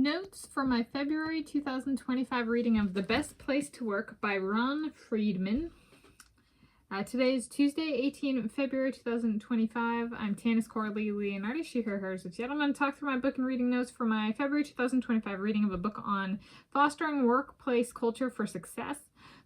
notes for my February 2025 reading of The Best Place to Work by Ron Friedman. Today is Tuesday, 18 February 2025. I'm Tanis Coralee Leonhardi, she, her, hers, it's yet. I'm going to talk through my book and reading notes for my February 2025 reading of a book on fostering workplace culture for success,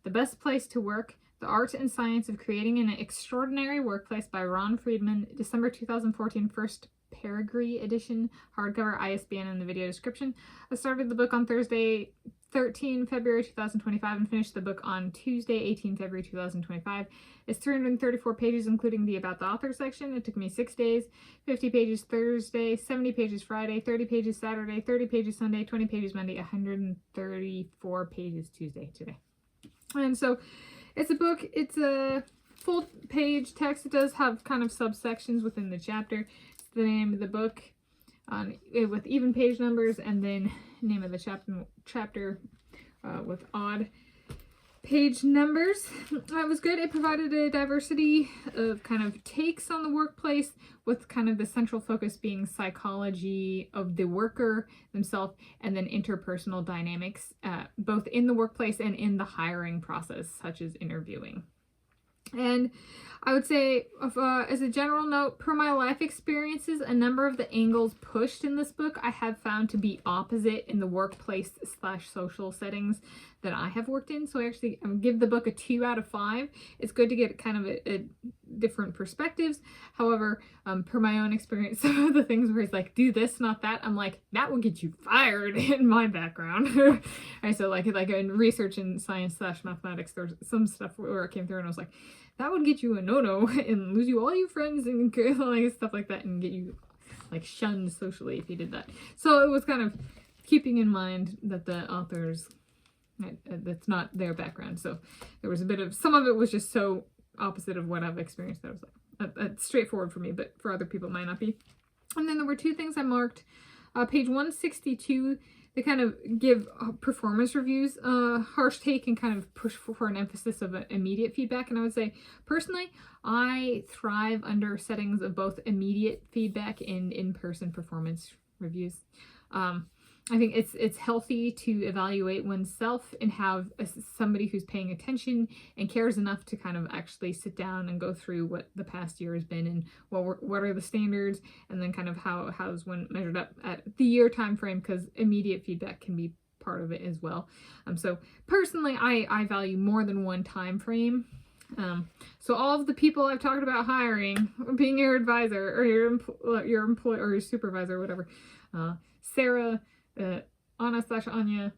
The Best Place to Work, The Art and Science of Creating an Extraordinary Workplace by Ron Friedman, December 2014, First Perigee edition, hardcover, ISBN in the video description. I started the book on Thursday, 13 February 2025 and finished the book on Tuesday, 18 February 2025. It's 334 pages, including the About the Author section. It took me 6 days, 50 pages Thursday, 70 pages Friday, 30 pages Saturday, 30 pages Sunday, 20 pages Monday, 134 pages Tuesday today. And so it's a book, it's a full page text. It does have kind of subsections within the chapter. It's the name of the book with even page numbers, and then name of the chapter with odd page numbers. It was good. It provided a diversity of kind of takes on the workplace, with kind of the central focus being psychology of the worker themselves, and then interpersonal dynamics, both in the workplace and in the hiring process, such as interviewing. And I would say, as a general note, per my life experiences, a number of the angles pushed in this book I have found to be opposite in the workplace/social settings that I have worked in. So I actually give the book a 2 out of 5. It's good to get kind of a different perspectives. However, per my own experience, some of the things where he's like, do this, not that, I'm like, that will get you fired in my background. Right, so like in research and science/mathematics, there's some stuff where it came through and I was like, that would get you a no-no and lose you all your friends and like stuff like that, and get you like shunned socially if you did that. So it was kind of keeping in mind that the authors, that's not their background. So there was a bit of, some of it was just so opposite of what I've experienced that I was like, straightforward for me, but for other people it might not be. And then there were 2 things I marked. Page 162, they kind of give performance reviews, harsh take, and kind of push for an emphasis of immediate feedback. And I would say, personally, I thrive under settings of both immediate feedback and in-person performance reviews. I think it's healthy to evaluate oneself and have somebody who's paying attention and cares enough to kind of actually sit down and go through what the past year has been and what are the standards, and then kind of how's one measured up at the year time frame, because immediate feedback can be part of it as well. So personally, I value more than one time frame. So all of the people I've talked about hiring, being your advisor or your employee or your supervisor, or whatever, Sarah, Anna/Anya,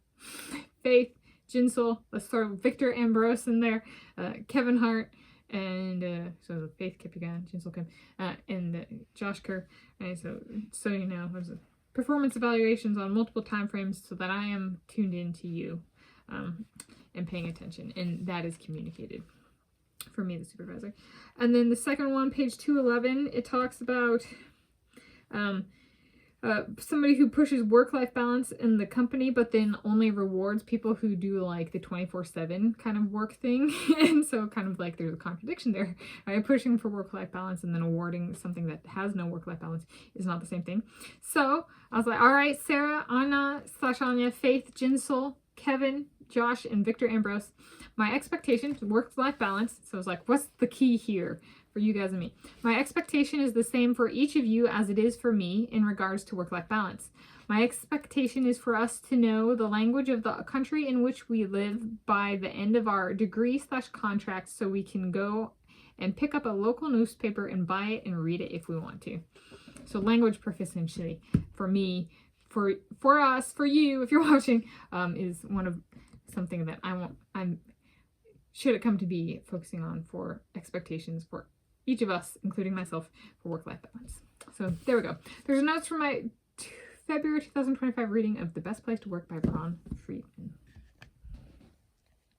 Faith, Jinsel, let's throw Victor Ambrose in there, Kevin Hart, and so Faith Kipyagan, Jinsel Kim, and Josh Kerr. And so you know, there's performance evaluations on multiple time frames so that I am tuned into you and paying attention, and that is communicated for me, the supervisor. And then the second one, page 211, it talks about somebody who pushes work-life balance in the company, but then only rewards people who do like the 24/7 kind of work thing. And so kind of like there's a contradiction there, right? Pushing for work-life balance and then awarding something that has no work-life balance is not the same thing. So I was like, all right, Sarah, Anna/Anya, Faith, Jinsel, Kevin, Josh, and Victor Ambrose, my expectation, work-life balance. So I was like, what's the key here for you guys and me? My expectation is the same for each of you as it is for me in regards to work-life balance. My expectation is for us to know the language of the country in which we live by the end of our degree/contract, so we can go and pick up a local newspaper and buy it and read it if we want to. So language proficiency for me, for us, for you, if you're watching, is one of something that I'm should it come to be focusing on for expectations for each of us, including myself, for work-life balance. So there we go. There's notes from my February 2025 reading of The Best Place to Work by Ron Friedman.